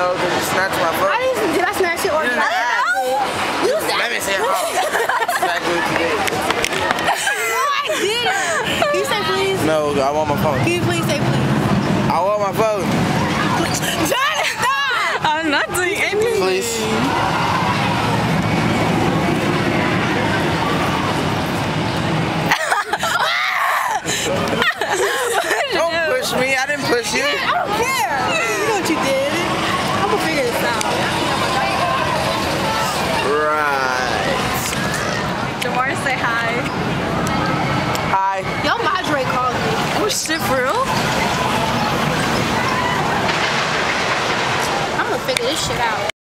No, because you snatched my phone. Did I snatch it or did I? You said. Let me say exactly what you did. No, I didn't. Can you say please? No, I want my phone. Can you please say please? I want my phone. Jordan, stop! I'm not doing anything. Please. Don't push me. I didn't push you. I don't care. You know what you did. I'm gonna figure this out. Right. Jamar, say hi. Hi. Yo, Madre called me. Oh shit, for real? I'm gonna figure this shit out.